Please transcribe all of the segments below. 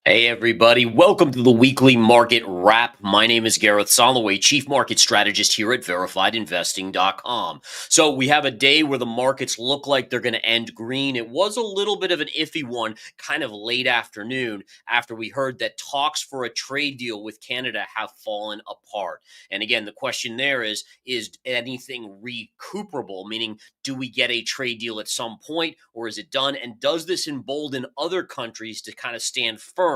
Hey everybody, welcome to the weekly market wrap. My name is Gareth Soloway, Chief Market Strategist here at verifiedinvesting.com. So we have a day where the markets look like they're going to end green. It was a little bit of an iffy one, kind of late afternoon after we heard that talks for a trade deal with Canada have fallen apart. And again, the question there is anything recuperable, meaning do we get a trade deal at some point or is it done? And does this embolden other countries to kind of stand firm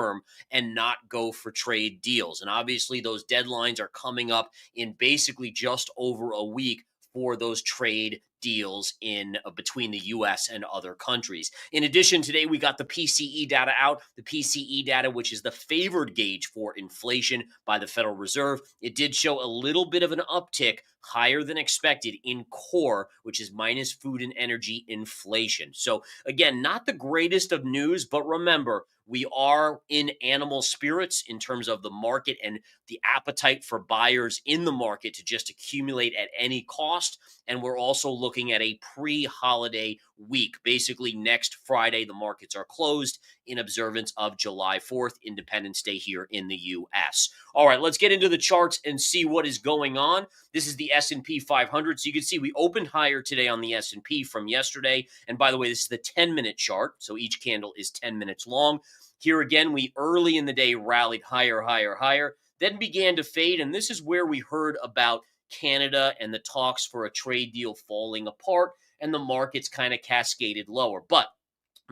and not go for trade deals? And obviously, those deadlines are coming up in basically just over a week for those trade deals in between the US and other countries. In addition, today we got the PCE data out, the PCE data, which is the favored gauge for inflation by the Federal Reserve. It did show a little bit of an uptick higher than expected in core, which is minus food and energy inflation. So again, not the greatest of news, but remember, we are in animal spirits in terms of the market and the appetite for buyers in the market to just accumulate at any cost. And we're also looking at a pre-holiday week. Basically, next Friday, the markets are closed in observance of July 4th, Independence Day here in the U.S. All right, let's get into the charts and see what is going on. This is the S&P 500. So you can see we opened higher today on the S&P from yesterday. And by the way, this is the 10-minute chart. So each candle is 10 minutes long. Here again, we early in the day rallied higher, higher, higher, then began to fade. And this is where we heard about Canada and the talks for a trade deal falling apart, and the markets kind of cascaded lower. But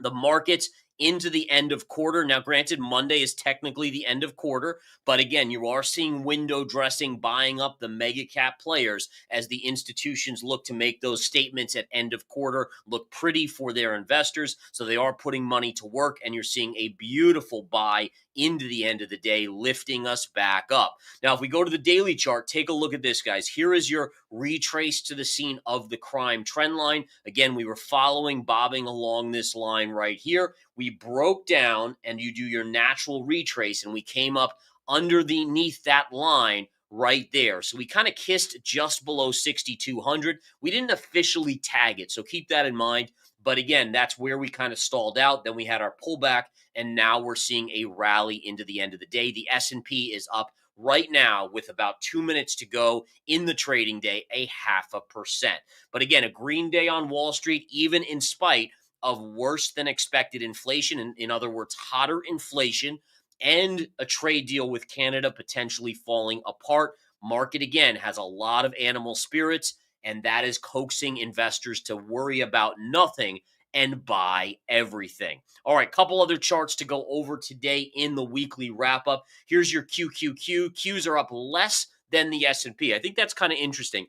the markets into the end of quarter. Now, granted, Monday is technically the end of quarter, but again, you are seeing window dressing buying up the mega cap players as the institutions look to make those statements at end of quarter look pretty for their investors. So they are putting money to work, and you're seeing a beautiful buy into the end of the day, lifting us back up. Now, if we go to the daily chart, take a look at this, guys. Here is your retrace to the scene of the crime trend line. Again, we were bobbing along this line right here. We broke down, and you do your natural retrace, and we came up underneath that line right there. So we kind of kissed just below 6,200. We didn't officially tag it, so keep that in mind. But again, that's where we kind of stalled out. Then we had our pullback, and now we're seeing a rally into the end of the day. The S&P is up right now with about 2 minutes to go in the trading day, 0.5%. But again, a green day on Wall Street, even in spite of worse than expected inflation. In other words, hotter inflation and a trade deal with Canada potentially falling apart. Market, again, has a lot of animal spirits, and that is coaxing investors to worry about nothing and buy everything. All right, couple other charts to go over today in the weekly wrap up. Here's your QQQ. Qs are up less than the S&P. I think that's kind of interesting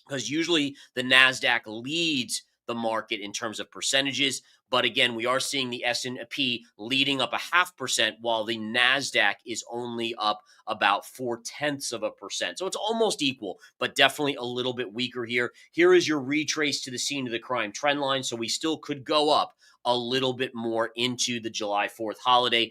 because usually the NASDAQ leads the market in terms of percentages. But again, we are seeing the S&P leading up 0.5%, while the NASDAQ is only up about 0.4%. So it's almost equal, but definitely a little bit weaker here. Here is your retrace to the scene of the crime trend line. So we still could go up a little bit more into the July 4th holiday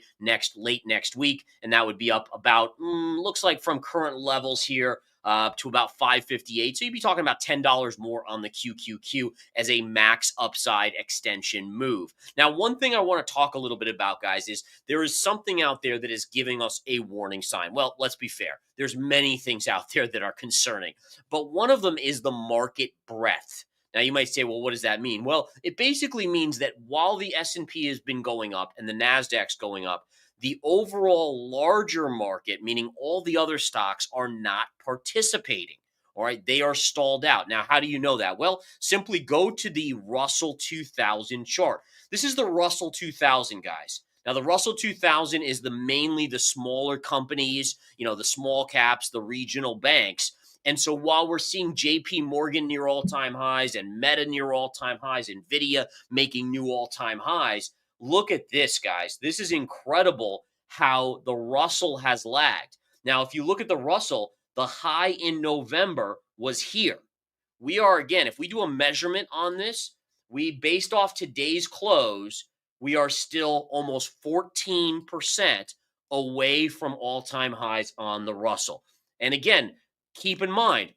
late next week. And that would be up about, looks like from current levels here, to about 558. So you'd be talking about $10 more on the QQQ as a max upside extension move. Now, one thing I want to talk a little bit about, guys, is there is something out there that is giving us a warning sign. Well, let's be fair. There's many things out there that are concerning, but one of them is the market breadth. Now, you might say, well, what does that mean? Well, it basically means that while the S&P has been going up and the NASDAQ's going up, the overall larger market, meaning all the other stocks, are not participating. All right, they are stalled out. Now, how do you know that? Well, simply go to the Russell 2000 chart. This is the Russell 2000, guys. Now, the Russell 2000 is mainly the smaller companies, the small caps, the regional banks. And so while we're seeing JP Morgan near all-time highs and Meta near all-time highs, NVIDIA making new all-time highs, look at this, guys. This is incredible how the Russell has lagged. Now, if you look at the Russell, the high in November was here. We are, again, if we do a measurement on this, based off today's close, we are still almost 14% away from all-time highs on the Russell. And again, keep in mind,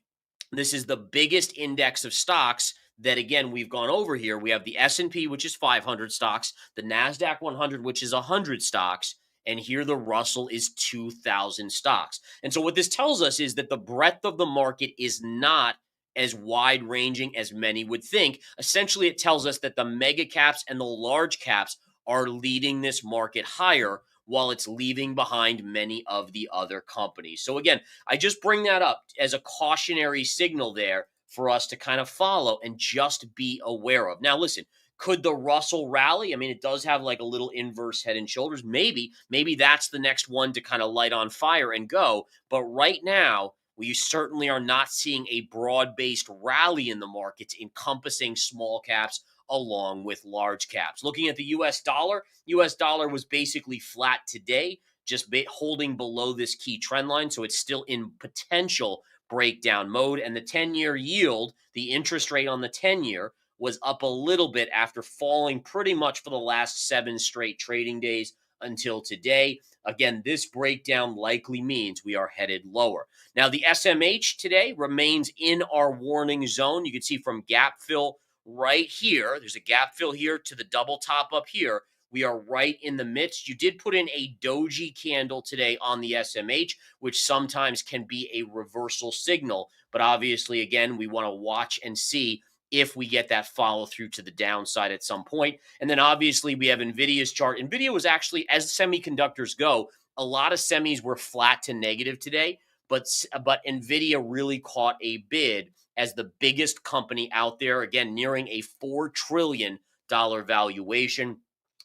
this is the biggest index of stocks that, again, we've gone over here. We have the S&P, which is 500 stocks, the NASDAQ 100, which is 100 stocks, And here the Russell is 2,000 stocks. And so what this tells us is that the breadth of the market is not as wide ranging as many would think. Essentially, it tells us that the mega caps and the large caps are leading this market higher while it's leaving behind many of the other companies. So again, I just bring that up as a cautionary signal there for us to kind of follow and just be aware of. Now, listen, could the Russell rally? I mean, it does have like a little inverse head and shoulders. Maybe that's the next one to kind of light on fire and go. But right now, we certainly are not seeing a broad-based rally in the markets encompassing small caps along with large caps. Looking at the US dollar was basically flat today, just holding below this key trend line. So it's still in potential breakdown mode. And the 10-year yield, the interest rate on the 10-year, was up a little bit after falling pretty much for the last 7 straight trading days until today. Again, this breakdown likely means we are headed lower. Now, the SMH today remains in our warning zone. You can see from gap fill right here. There's a gap fill here to the double top up here. We are right in the midst. You did put in a doji candle today on the SMH, which sometimes can be a reversal signal. But obviously, again, we want to watch and see if we get that follow through to the downside at some point. And then obviously we have NVIDIA's chart. NVIDIA was actually, as semiconductors go, a lot of semis were flat to negative today, but NVIDIA really caught a bid as the biggest company out there, again, nearing a $4 trillion valuation.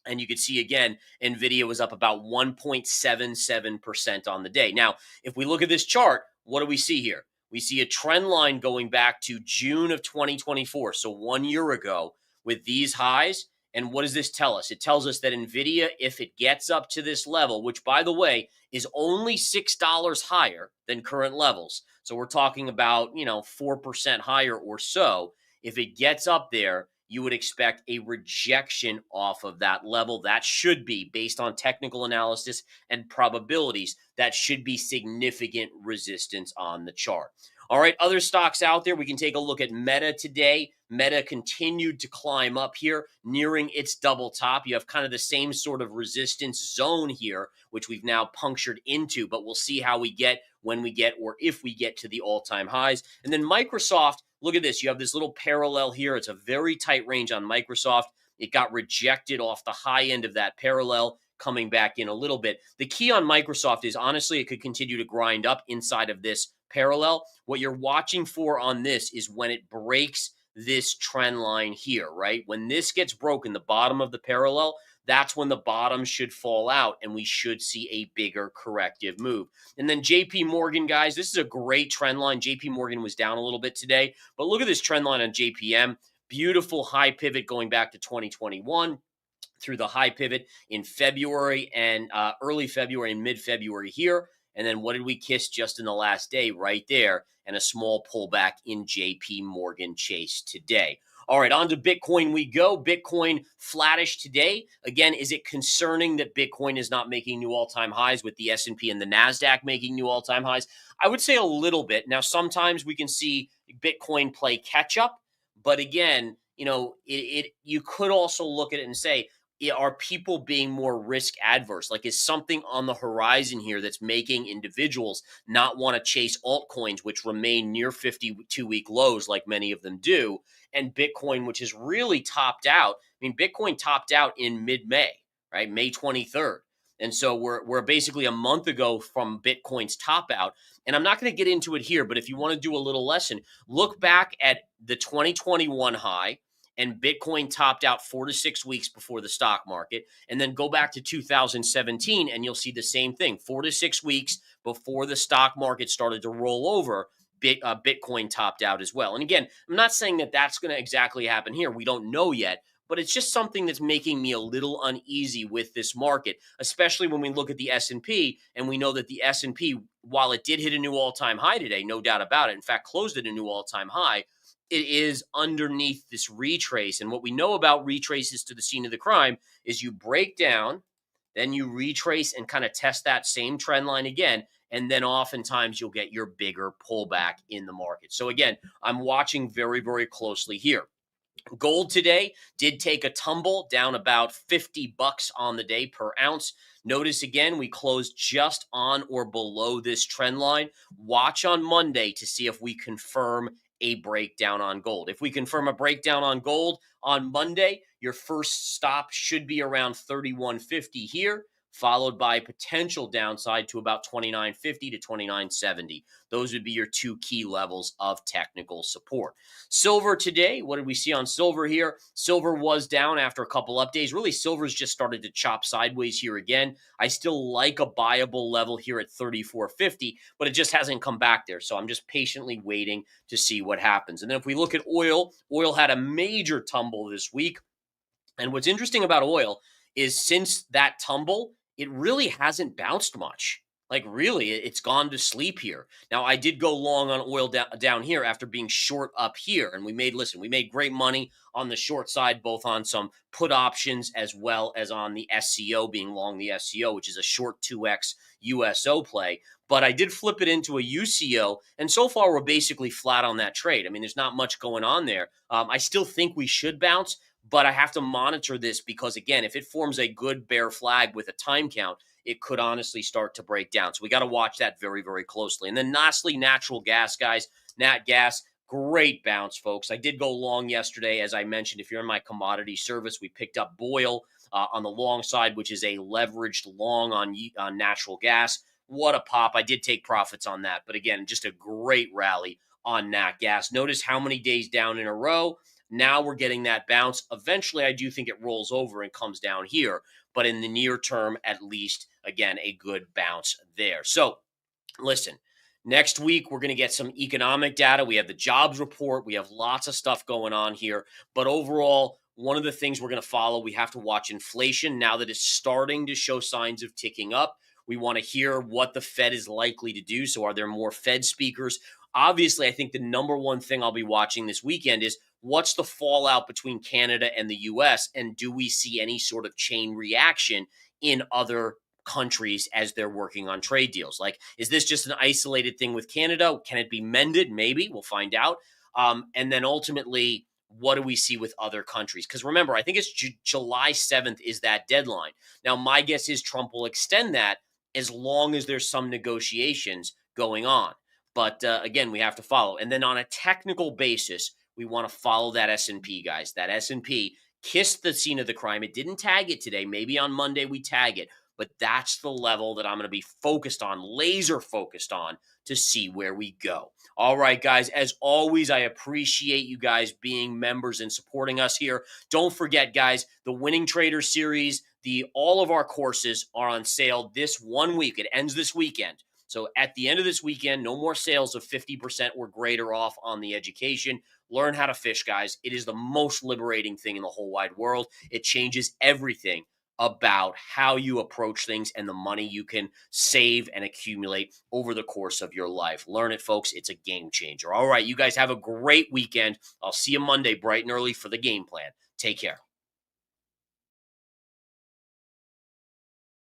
And you can see, again, NVIDIA was up about 1.77% on the day. Now, if we look at this chart, what do we see here? We see a trend line going back to June of 2024, so 1 year ago, with these highs. And what does this tell us? It tells us that NVIDIA, if it gets up to this level, which, by the way, is only $6 higher than current levels. So we're talking about, 4% higher or so. If it gets up there, you would expect a rejection off of that level. That should be, based on technical analysis and probabilities, that should be significant resistance on the chart. All right, other stocks out there, we can take a look at Meta today. Meta continued to climb up here, nearing its double top. You have kind of the same sort of resistance zone here, which we've now punctured into, but we'll see how we get, when we get, or if we get to the all-time highs. And then Microsoft, look at this. You have this little parallel here. It's a very tight range on Microsoft. It got rejected off the high end of that parallel, coming back in a little bit. The key on Microsoft is, honestly, it could continue to grind up inside of this parallel. What you're watching for on this is when it breaks this trend line here, right? When this gets broken, the bottom of the parallel, that's when the bottom should fall out and we should see a bigger corrective move. And then JP Morgan, guys, this is a great trend line. JP Morgan was down a little bit today, but look at this trend line on JPM. Beautiful high pivot going back to 2021 through the high pivot in February and early February and mid-February here. And then what did we kiss just in the last day right there? And a small pullback in JP Morgan Chase today. All right, on to Bitcoin we go. Bitcoin flattish today. Again, is it concerning that Bitcoin is not making new all-time highs with the S&P and the NASDAQ making new all-time highs? I would say a little bit. Now, sometimes we can see Bitcoin play catch-up. But again, you could also look at it and say, are people being more risk adverse? Like, is something on the horizon here that's making individuals not want to chase altcoins, which remain near 52-week lows like many of them do, and Bitcoin, which has really topped out? I mean, Bitcoin topped out in mid-May, right? May 23rd. And so we're basically a month ago from Bitcoin's top out. And I'm not going to get into it here, but if you want to do a little lesson, look back at the 2021 high, and Bitcoin topped out 4 to 6 weeks before the stock market. And then go back to 2017 and you'll see the same thing. 4 to 6 weeks before the stock market started to roll over, Bitcoin topped out as well. And again, I'm not saying that that's going to exactly happen here. We don't know yet. But it's just something that's making me a little uneasy with this market, especially when we look at the S&P and we know that the S&P, while it did hit a new all-time high today, no doubt about it, in fact, closed at a new all-time high, it is underneath this retrace. And what we know about retraces to the scene of the crime is you break down, then you retrace and kind of test that same trend line again, and then oftentimes you'll get your bigger pullback in the market. So again, I'm watching very, very closely here. Gold today did take a tumble down about 50 bucks on the day per ounce. Notice again, we closed just on or below this trend line. Watch on Monday to see if we confirm a breakdown on gold. If we confirm a breakdown on gold on Monday, your first stop should be around 31.50 here, followed by potential downside to about 29.50 to 29.70. Those would be your two key levels of technical support. Silver today, what did we see on silver here? Silver was down after a couple updates. Really, silver's just started to chop sideways here again. I still like a buyable level here at 34.50, but it just hasn't come back there. So I'm just patiently waiting to see what happens. And then if we look at oil, oil had a major tumble this week. And what's interesting about oil is since that tumble, it really hasn't bounced much. Like, really, it's gone to sleep here. Now, I did go long on oil down here after being short up here. And we made great money on the short side, both on some put options as well as on the SCO, being long the SCO, which is a short 2X USO play. But I did flip it into a UCO. And so far, we're basically flat on that trade. I mean, there's not much going on there. I still think we should bounce, but I have to monitor this because, again, if it forms a good bear flag with a time count, it could honestly start to break down. So we got to watch that very, very closely. And then lastly, natural gas, guys. Nat gas, great bounce, folks. I did go long yesterday. As I mentioned, if you're in my commodity service, we picked up Boyle on the long side, which is a leveraged long on natural gas. What a pop. I did take profits on that. But again, just a great rally on nat gas. Notice how many days down in a row. Now we're getting that bounce. Eventually, I do think it rolls over and comes down here. But in the near term, at least, again, a good bounce there. So listen, next week, we're going to get some economic data. We have the jobs report. We have lots of stuff going on here. But overall, one of the things we're going to follow, we have to watch inflation now that it's starting to show signs of ticking up. We want to hear what the Fed is likely to do. So are there more Fed speakers? Obviously, I think the number one thing I'll be watching this weekend is what's the fallout between Canada and the US, and do we see any sort of chain reaction in other countries as they're working on trade deals? Like, is this just an isolated thing with Canada? Can it be mended? Maybe. We'll find out. And then ultimately, what do we see with other countries? Because remember, I think it's July 7th is that deadline. Now, my guess is Trump will extend that as long as there's some negotiations going on. But again, we have to follow. And then on a technical basis, we want to follow that S&P, guys. That S&P kissed the scene of the crime. It didn't tag it today. Maybe on Monday we tag it. But that's the level that I'm going to be focused on, laser focused on, to see where we go. All right, guys, as always, I appreciate you guys being members and supporting us here. Don't forget, guys, the Winning Trader series, all of our courses are on sale this 1 week. It ends this weekend. So at the end of this weekend, no more sales of 50% or greater off on the education. Learn how to fish, guys. It is the most liberating thing in the whole wide world. It changes everything about how you approach things and the money you can save and accumulate over the course of your life. Learn it, folks. It's a game changer. All right, you guys have a great weekend. I'll see you Monday bright and early for the game plan. Take care.